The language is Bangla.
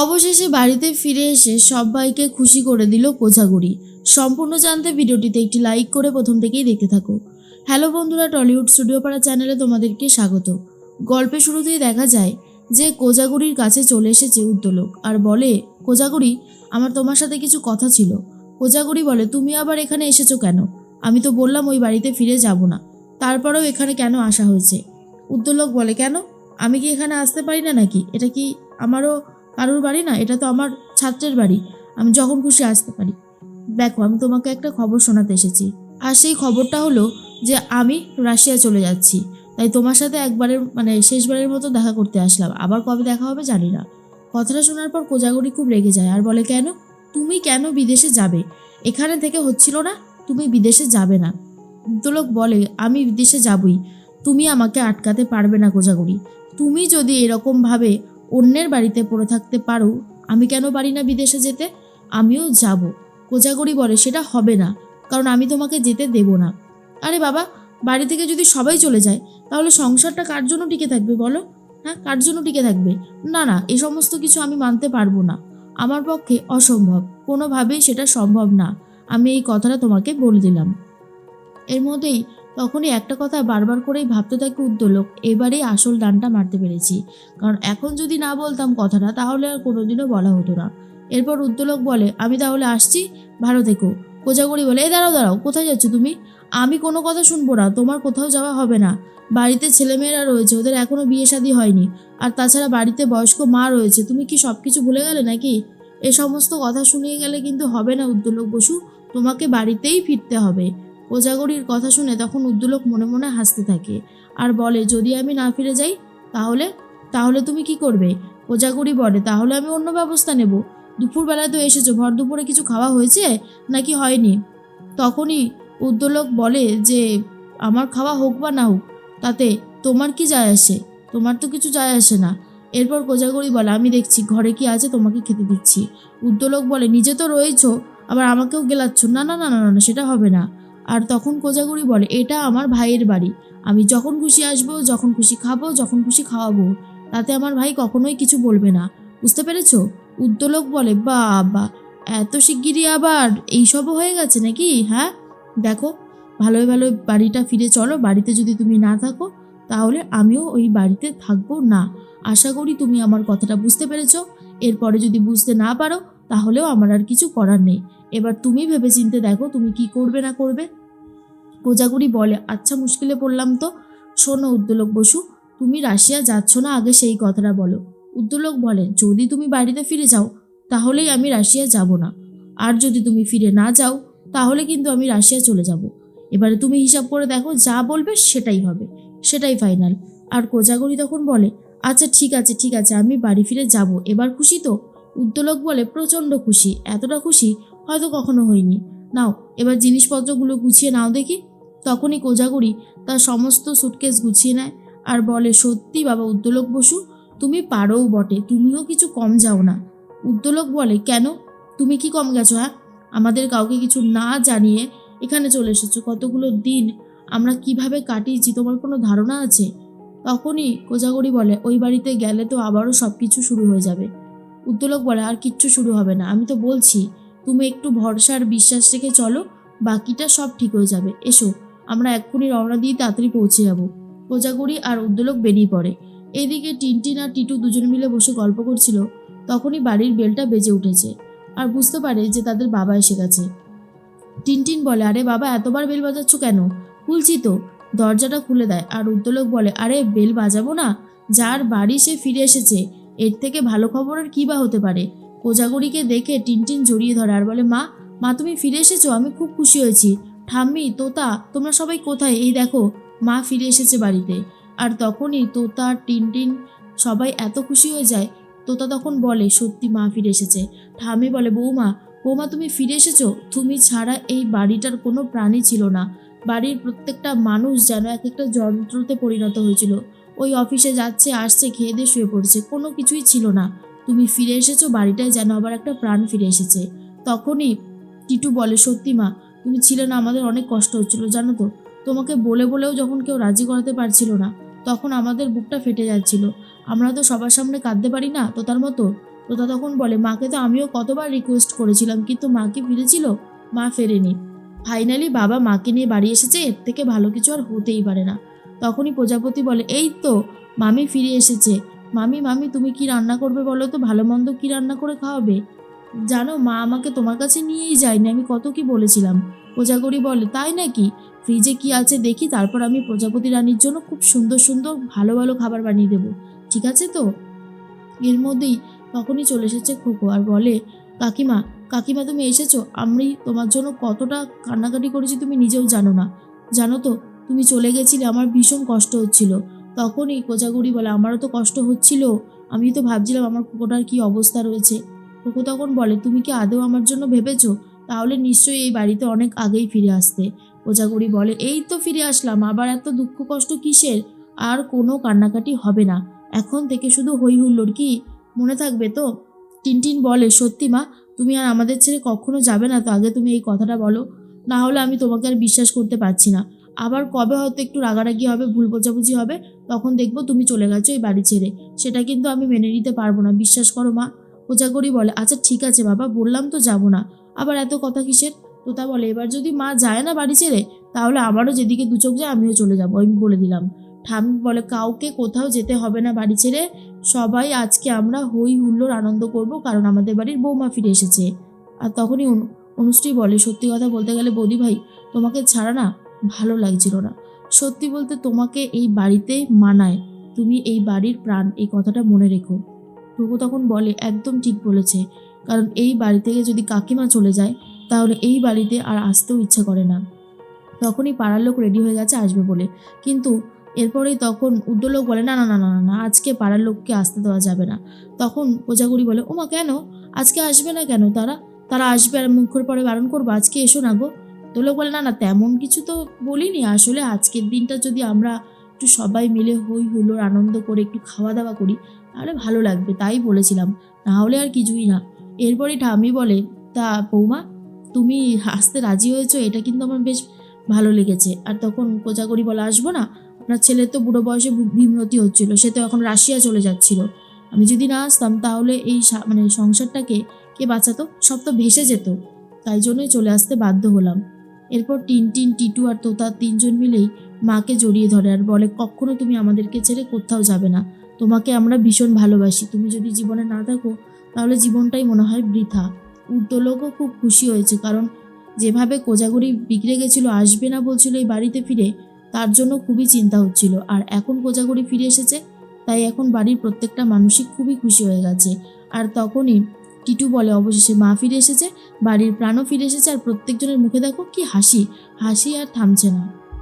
অবশেষে বাড়িতে ফিরে এসে সবাইকে খুশি করে দিল কোজাগরি। সম্পূর্ণ জানতে ভিডিওটিতে একটি লাইক করে প্রথম থেকেই দেখতে থাকো। হ্যালো বন্ধুরা, টলিউড স্টুডিও পাড়া চ্যানেলে তোমাদেরকে স্বাগত। গল্পের শুরুতেই দেখা যায় যে কোজাগরির কাছে চলে এসেছে উদ্যোলক আর বলে, কোজাগরি, আমার তোমার সাথে কিছু কথা ছিল। কোজাগরি বলে, তুমি আবার এখানে এসেছো কেন? আমি তো বললাম ওই বাড়িতে ফিরে যাব না, তারপরেও এখানে কেন আসা হয়েছে? উদ্যোলক বলে, কেন? আমি কি এখানে আসতে পারি না নাকি? এটা কি আমারও কারোর বাড়ি না? এটা তো আমার ছাত্রের বাড়ি, আমি যখন খুশি আসতে পারি। দেখো, আমি তোমাকে একটা খবর শোনাতে এসেছি, আর সেই খবরটা হলো যে আমি রাশিয়া চলে যাচ্ছি। তাই তোমার সাথে একবারের শেষবারের মতো দেখা করতে আসলাম, আবার কবে দেখা হবে জানি না। কথাটা শোনার পর কোজাগরি খুব রেগে যায় আর বলে, কেন? তুমি কেন বিদেশে যাবে? এখানে থেকে হচ্ছিল না? তুমি বিদেশে যাবে না। উদ্যোলক বলে, আমি বিদেশে যাবই, তুমি আমাকে আটকাতে পারবে না কোজাগরি। তুমি যদি এরকমভাবে অন্যের বাড়িতে পড়ে থাকতে পারো, আমি কেন পারি না বিদেশে যেতে? আমিও যাব। কোজাগরি বলে, সেটা হবে না, কারণ আমি তোমাকে যেতে দেব না। আরে বাবা, বাড়ি থেকে যদি সবাই চলে যায় তাহলে সংসারটা কার জন্য টিকে থাকবে বলো? হ্যাঁ, কার জন্য টিকে থাকবে? না না, এই সমস্ত কিছু আমি মানতে পারবো না, আমার পক্ষে অসম্ভব, কোনোভাবেই সেটা সম্ভব না। আমি এই কথাটা তোমাকে বলে দিলাম। এর মধ্যেই তখনই একটা কথা বারবার করেই ভাবতে থাকে উদ্যোলক, এবারেই আসল ডানটা মারতে পেরেছি, কারণ এখন যদি না বলতাম কথাটা তাহলে আর কোনোদিনও বলা হতো না। এরপর উদ্যোলক বলে, আমি তাহলে আসছি, ভালো থেকো। কোজাগরি বলে, এই দাঁড়াও দাঁড়াও, কোথায় যাচ্ছ তুমি? আমি কোনো কথা শুনবো না, তোমার কোথাও যাওয়া হবে না। বাড়িতে ছেলেমেয়েরা রয়েছে, ওদের এখনো বিয়ে শাদী হয়নি, আর তাছাড়া বাড়িতে বয়স্ক মা রয়েছে, তুমি কি সব কিছু ভুলে গেলে নাকি? এ সমস্ত কথা শুনিয়ে গেলে কিন্তু হবে না উদ্যোলক বসু, তোমাকে বাড়িতেই ফিরতে হবে। কোজাগরির কথা শুনে তখন উদ্যোলক মনে মনে হাসতে থাকে আর বলে, যদি আমি না ফিরে যাই তাহলে? তাহলে তুমি কি করবে? কোজাগরি বলে, তাহলে আমি অন্য ব্যবস্থা নেব। দুপুরবেলায় তো এসেছো, ভর দুপুরে কিছু খাওয়া হয়েছে নাকি হয়নি? তখনই উদ্যোলক বলে যে, আমার খাওয়া হোক বা না হোক তাতে তোমার কি যায় আসে? তোমার তো কিছু যায় আসে না। এরপর কোজাগরি বলে, আমি দেখছি ঘরে কি আছে, তোমাকে খেতে দিচ্ছি। উদ্যোলক বলে, নিজে তো রয়েছো, আবার আমাকেও গেলাচ্ছ? না না না না না, সেটা হবে না। আর তখন কোজাগরি বলে, এটা আমার ভাইয়ের বাড়ি, আমি যখন খুশি আসবো, যখন খুশি খাবো, যখন খুশি খাওয়াবো, তাতে আমার ভাই কখনোই কিছু বলবে না, বুঝতে পেরেছো? উদ্যোলক বলে, বাবা, এত শিগগিরই আবার এইসবও হয়ে গেছে নাকি? হ্যাঁ, দেখো, ভালোই ভালোই বাড়িটা ফিরে চলো। বাড়িতে যদি তুমি না থাকো তাহলে আমিও ওই বাড়িতে থাকবো না। আশা করি তুমি আমার কথাটা বুঝতে পেরেছো। এরপরে যদি বুঝতে না পারো তাহলেও আমার আর কিছু করার নেই। এবার তুমি ভেবেচিন্তে দেখো তুমি কি করবে না করবে। কোজাগরি বলে, আচ্ছা, মুশকিলে পড়লাম তো। শোনো উদ্যোলক বসু, তুমি রাশিয়া যাচ্ছ না, আগে সেই কথাটা বলো। উদ্যোলক বলে, যদি তুমি বাড়িতে ফিরে যাও তাহলেই আমি রাশিয়া যাব না, আর যদি তুমি ফিরে না যাও তাহলে কিন্তু আমি রাশিয়া চলে যাব। এবারে তুমি হিসাব করে দেখো, যা বলবে সেটাই হবে, সেটাই ফাইনাল। আর কোজাগরি তখন বলে, আচ্ছা ঠিক আছে ঠিক আছে, আমি বাড়ি ফিরে যাব, এবার খুশি তো? উদ্যোলক বলে, প্রচণ্ড খুশি, এতটা খুশি হয়তো কখনো হয়নি। নাও, এবার জিনিসপত্রগুলো গুছিয়ে নাও দেখি। তখনই কোজাগরি তার সমস্ত সুটকেস গুছিয়ে নেয় আর বলে, সত্যি বাবা উদ্যোলক বসু, তুমি পারোও বটে, তুমিও কিছু কম যাও না। উদ্যোলক বলে, কেন? তুমি কি কম গেছো? হ্যাঁ, আমাদের কাউকে কিছু না জানিয়ে এখানে চলে এসেছো, কতগুলো দিন আমরা কিভাবে কাটিয়েছি তোমার কোনো ধারণা আছে? তখনই কোজাগরি বলে, ওই বাড়িতে গেলে তো আবারও সব কিছু শুরু হয়ে যাবে। উদ্যোলক বলে, আর কিচ্ছু শুরু হবে না, আমি তো বলছি, তুমি একটু ভরসা আর বিশ্বাস রেখে চলো, বাকিটা সব ঠিক হয়ে যাবে। এসো, আমরা এক্ষুনি রওনা দিয়ে তাড়াতাড়ি পৌঁছে যাব। কোজাগরি আর উদ্যোলক বেরিয়ে পড়ে। এদিকে টিনটিন আর টিটু দুজনে মিলে বসে গল্প করছিল। তখনই বাড়ির বেলটা বেজে উঠেছে আর বুঝতে পারে যে তাদের বাবা এসে গেছে। টিনটিন বলে, আরে বাবা, এতবার বেল বাজাচ্ছ কেন? খুলছি তো। দরজাটা খুলে দেয় আর উদ্যোলক বলে, আরে বেল বাজাবো না, যার বাড়ি সে ফিরে এসেছে, এর থেকে ভালো খবর আর কী বা হতে পারে? কোজাগরিকে দেখে টিনটিন জড়িয়ে ধরে আর বলে, মা, মা, তুমি ফিরে এসেছো, আমি খুব খুশি হয়েছি। ঠাম্মি, তোতা, তোমরা সবাই কোথায়? এই দেখো, মা ফিরে এসেছে বাড়িতে। আর তখনই তোতা, টিনটিন সবাই এত খুশি হয়ে যায়। তোতা তখন বলে, সত্যি মা ফিরে এসেছে। ঠাম্মি বলে, বৌমা, বৌমা, তুমি ফিরে এসেছো, তুমি ছাড়া এই বাড়িটার কোনো প্রাণী ছিল না। বাড়ির প্রত্যেকটা মানুষ যেন এক একটা যন্ত্রতে পরিণত হয়েছিল। ওই অফিসে যাচ্ছে, আসছে, খেয়ে দিয়ে শুয়ে পড়ছে, কোনো কিছুই ছিল না। তুমি ফিরে এসেছো, বাড়িটায় যেন আবার একটা প্রাণ ফিরে এসেছে। তখনই টিটু বলে, সত্যি মা, তুমি ছিলে না, আমাদের অনেক কষ্ট হচ্ছিল জানো তো। তোমাকে বলে বলেও যখন কেউ রাজি করাতে পারছিল না তখন আমাদের বুকটা ফেটে যাচ্ছিল। আমরা তো সবার সামনে কাঁদতে পারি না তো তার মতো, তোতা তখন বলে, মাকে তো আমিও কতবার রিকোয়েস্ট করেছিলাম, কিন্তু মা কি ফিরেছিল? মা ফেরেনি। ফাইনালি বাবা মাকে নিয়ে বাড়ি এসেছে, এর থেকে ভালো কিছু আর হতেই পারে না। তখনই প্রজাপতি বলে, এই তো মামি ফিরে এসেছে। মামি মামি তুমি কি রান্না করবে বলো তো, ভালো মন্দ কি রান্না করে খাওয়াবে? জানো মা আমাকে তোমার কাছে নিয়েই যায়নি, আমি কত কি বলেছিলাম। কোজাগরি বলে, তাই নাকি? ফ্রিজে কি আছে দেখি, তারপর আমি প্রজাপতি রানীর জন্য খুব সুন্দর সুন্দর ভালো ভালো খাবার বানিয়ে দেবো, ঠিক আছে তো? এর মধ্যেই তখনই চলে এসেছে খোকো আর বলে, কাকিমা কাকিমা তুমি এসেছো, আমি তোমার জন্য কতটা কান্নাকাটি করেছি তুমি নিজেও জানো না। জানো তো, তুমি চলে গেছিলে, আমার ভীষণ কষ্ট হচ্ছিল। তখনই কোজাগুড়ি বলে, আমারও তো কষ্ট হচ্ছিল, আমি তো ভাবছিলাম আমার খোকোটার কি অবস্থা রয়েছে। খোকো তখন বলে, তুমি কি আদৌ আমার জন্য ভেবেছো? তাহলে নিশ্চয়ই এই বাড়িতে অনেক আগেই ফিরে আসতে। কোজাগুড়ি বলে, এই তো ফিরে আসলাম, আবার এত দুঃখ কষ্ট কিসের? আর কোনো কান্নাকাটি হবে না, এখন থেকে শুধু হই হুল্লোড়, কি মনে থাকবে তো? টিনটিন বলে, সত্যি মা, তুমি আর আমাদের ছেড়ে কখনো যাবে না তো? আগে তুমি এই কথাটা বলো, না হলে আমি তোমাকে আর বিশ্বাস করতে পারছি না। আবার কবে হয়তো একটু রাগারাগি হবে, ভুল বোঝাবুঝি হবে, তখন দেখবো তুমি চলে গেছো এই বাড়ি ছেড়ে। সেটা কিন্তু আমি মেনে নিতে পারবো না, বিশ্বাস করো মা। কোজাগরি বলে, আচ্ছা ঠিক আছে বাবা, বললাম তো যাবো না, আবার এত কথা কিসের? তোতা বলে, এবার যদি মা যায় না বাড়ি ছেড়ে, তাহলে আমারও যেদিকে দু চোখ যায় আমিও চলে যাবো, আমি বলে দিলাম। ঠাম্মি বলে, কাউকে কোথাও যেতে হবে না বাড়ি ছেড়ে, সবাই আজকে আমরা হই হুল্লোড় আনন্দ করব, কারণ আমাদের বাড়ির বৌমা ফিরে এসেছে। আর তখনই অনুশ্রী বলে, সত্যি কথা বলতে গেলে বৌদি ভাই, তোমাকে ছাড়া না ভালো লাগছিল না। সত্যি বলতে তোমাকে এই বাড়িতে মানায়, তুমি এই বাড়ির প্রাণ, এই কথাটা মনে রেখো। টুকু তখন বলে, একদম ঠিক বলেছে, কারণ এই বাড়ি থেকে যদি কাকিমা চলে যায়, তাহলে এই বাড়িতে আর আসতেও ইচ্ছা করে না। তখনই পাড়ার লোক রেডি হয়ে গেছে আসবে বলে, কিন্তু এরপরেই তখন উদ্যোলোক বলে, না না না না না না, আজকে পাড়ার লোককে আসতে দেওয়া যাবে না। তখন কোজাগুড়ি বলে, ওমা কেন? আজকে আসবে না কেন তারা? তারা আসবে আর মুখের পরে বারণ করবো, আজকে এসো না গো। তো লোক বলে, না না, তেমন কিছু তো বলিনি, আসলে আজকের দিনটা যদি আমরা একটু সবাই মিলে হই হুল্লোড় আনন্দ করে একটু খাওয়া দাওয়া করি, তাহলে ভালো লাগবে, তাই বলেছিলাম, না হলে আর কিছুই না। এরপরই ঠাম্মি বলে, তা বৌমা, তুমি আসতে রাজি হয়েছো, এটা কিন্তু আমার বেশ ভালো লেগেছে। আর তখন কোজাগরি বলে, আসবো না? আপনার ছেলের তো বুড়ো বয়সে বিমরতি হচ্ছিল, সে তো এখন রাশিয়া চলে যাচ্ছিল, আমি যদি না আসতাম তাহলে এই মানে সংসারটাকে কে বাঁচাতো? সব তো ভেসে যেত, তাই জন্যই চলে আসতে বাধ্য হলাম। এরপর টিনটিন, টিটু আর তোতা তিনজন মিলেই মাকে জড়িয়ে ধরে আর বলে, কখনো তুমি আমাদেরকে ছেড়ে কোথাও যাবে না, তোমাকে আমরা ভীষণ ভালোবাসি, তুমি যদি জীবনে না থাকো তাহলে জীবনটাই মনে হয় বৃথা। উর্দলোকও খুব খুশি হয়েছে, কারণ যেভাবে কোজাগরি বিগড়ে গেছিল, আসবে না বলছিল এই বাড়িতে ফিরে, তার জন্য খুবই চিন্তা হচ্ছিল। আর এখন কোজাগরি ফিরে এসেছে, তাই এখন বাড়ির প্রত্যেকটা মানুষই খুবই খুশি হয়ে গেছে। আর তখনই টিটু বলে, অবশেষে মা ফিরে এসেছে, বাড়ির প্রাণও ফিরে এসেছে, আর প্রত্যেকজনের মুখে দেখো কি হাসি, হাসি আর থামছে না।